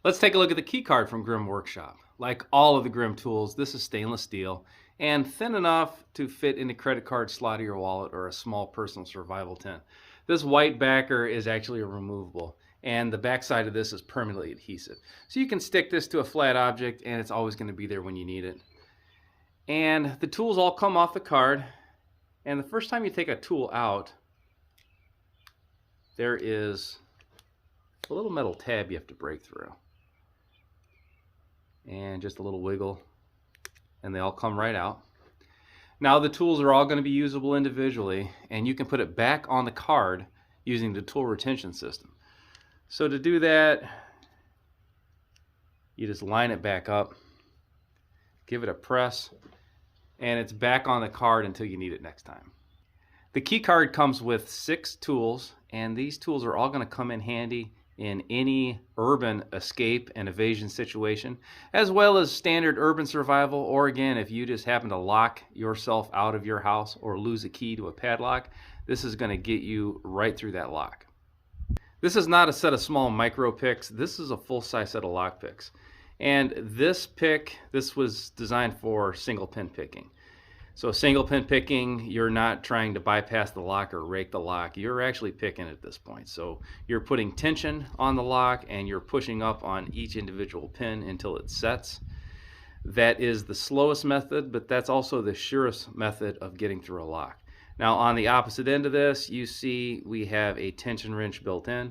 Let's take a look at the key card from Grimm Workshop. Like all of the Grimm tools, this is stainless steel and thin enough to fit in a credit card slot of your wallet or a small personal survival tent. This white backer is actually removable, and the back side of this is permanently adhesive. So you can stick this to a flat object and it's always going to be there when you need it. And the tools all come off the card, and the first time you take a tool out, there is a little metal tab you have to break through. And just a little wiggle, and they all come right out. Now the tools are all going to be usable individually, and you can put it back on the card using the tool retention system. So to do that, you just line it back up, give it a press, and it's back on the card until you need it next time. The key card comes with 6 tools, and these tools are all going to come in handy in any urban escape and evasion situation, as well as standard urban survival, or again, if you just happen to lock yourself out of your house or lose a key to a padlock, this is going to get you right through that lock. This is not a set of small micro picks, this is a full-size set of lock picks. And this was designed for single pin picking. So single pin picking, you're not trying to bypass the lock or rake the lock. You're actually picking at this point. So you're putting tension on the lock and you're pushing up on each individual pin until it sets. That is the slowest method, but that's also the surest method of getting through a lock. Now on the opposite end of this, you see we have a tension wrench built in.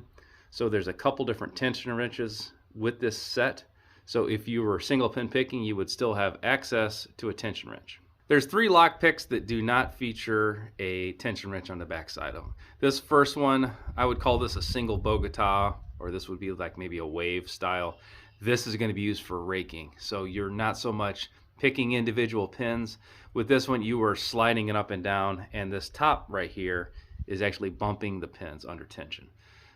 So there's a couple different tension wrenches with this set. So if you were single pin picking, you would still have access to a tension wrench. There's 3 lock picks that do not feature a tension wrench on the back side of them. This first one, I would call this a single Bogota, or this would be like maybe a wave style. This is going to be used for raking. So you're not so much picking individual pins. With this one, you are sliding it up and down, and this top right here is actually bumping the pins under tension.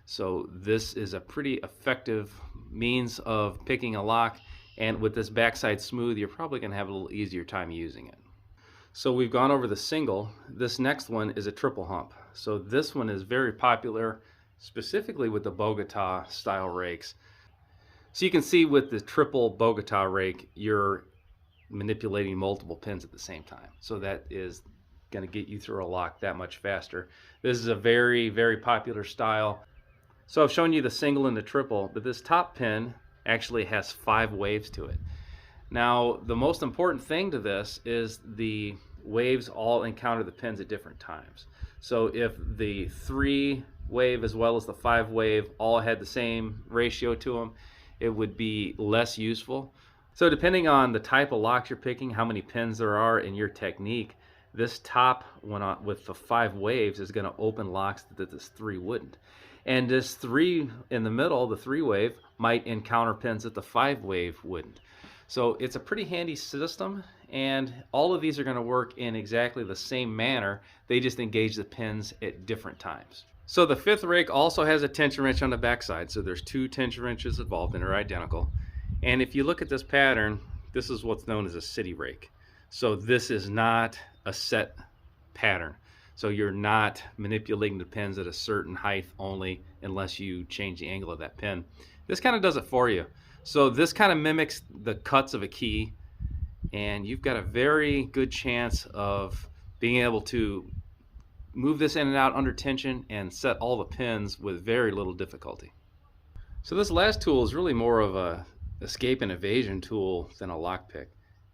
So this is a pretty effective means of picking a lock, and with this backside smooth, you're probably going to have a little easier time using it. So we've gone over the single. This next one is a triple hump. So this one is very popular, specifically with the Bogota style rakes. So you can see with the triple Bogota rake, you're manipulating multiple pins at the same time. So that is going to get you through a lock that much faster. This is a very, very popular style. So I've shown you the single and the triple, but this top pin actually has 5 waves to it. Now, the most important thing to this is the waves all encounter the pins at different times. So if the 3 wave as well as the 5 wave all had the same ratio to them, it would be less useful. So depending on the type of locks you're picking, how many pins there are in your technique, this top one with the 5 waves is going to open locks that this 3 wouldn't. And this 3 in the middle, the 3 wave, might encounter pins that the 5 wave wouldn't. So it's a pretty handy system, and all of these are going to work in exactly the same manner. They just engage the pins at different times. So the 5th rake also has a tension wrench on the backside. So there's 2 tension wrenches involved and they're identical. And if you look at this pattern, this is what's known as a city rake. So this is not a set pattern. So you're not manipulating the pins at a certain height only unless you change the angle of that pin. This kind of does it for you. So this kind of mimics the cuts of a key, and you've got a very good chance of being able to move this in and out under tension and set all the pins with very little difficulty. So this last tool is really more of a escape and evasion tool than a lockpick,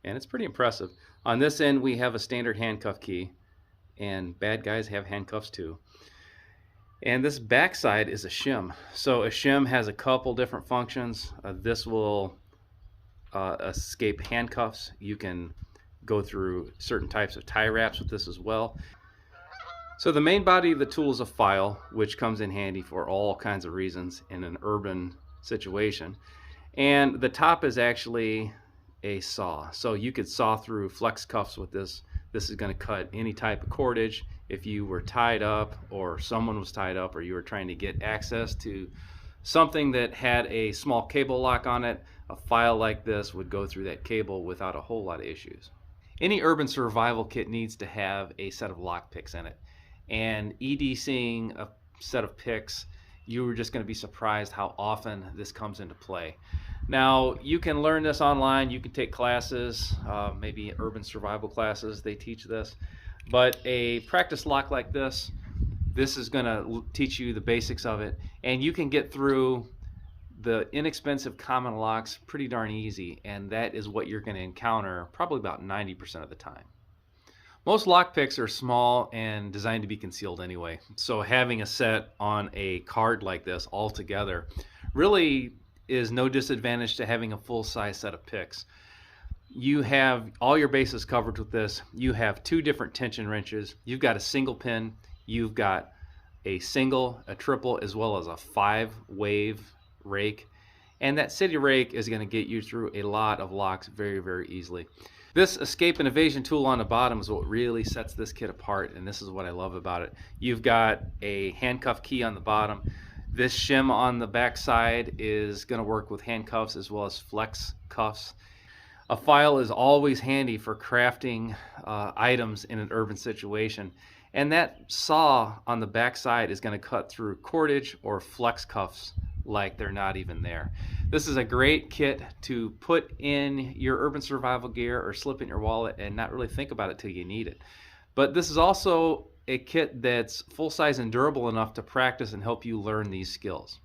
and it's pretty impressive. On this end we have a standard handcuff key, and bad guys have handcuffs too. And this backside is a shim. So a shim has a couple different functions. This will escape handcuffs. You can go through certain types of tie wraps with this as well. So the main body of the tool is a file, which comes in handy for all kinds of reasons in an urban situation. And the top is actually a saw. So you could saw through flex cuffs with this. This is going to cut any type of cordage. If you were tied up or someone was tied up or you were trying to get access to something that had a small cable lock on it, a file like this would go through that cable without a whole lot of issues. Any urban survival kit needs to have a set of lock picks in it. And EDCing a set of picks, you were just going to be surprised how often this comes into play. Now, you can learn this online. You can take classes, maybe urban survival classes, they teach this. But a practice lock like this is going to teach you the basics of it. And you can get through the inexpensive common locks pretty darn easy. And that is what you're going to encounter probably about 90% of the time. Most lock picks are small and designed to be concealed anyway. So having a set on a card like this all together really is no disadvantage to having a full-size set of picks. You have all your bases covered with this. You have two different tension wrenches. You've got a single pin. You've got a single, a triple, as well as a 5-wave rake. And that city rake is going to get you through a lot of locks very, very easily. This escape and evasion tool on the bottom is what really sets this kit apart, and this is what I love about it. You've got a handcuff key on the bottom. This shim on the back side is going to work with handcuffs as well as flex cuffs. A file is always handy for crafting items in an urban situation. And that saw on the back side is going to cut through cordage or flex cuffs like they're not even there. This is a great kit to put in your urban survival gear or slip in your wallet and not really think about it till you need it. But this is also a kit that's full-size and durable enough to practice and help you learn these skills.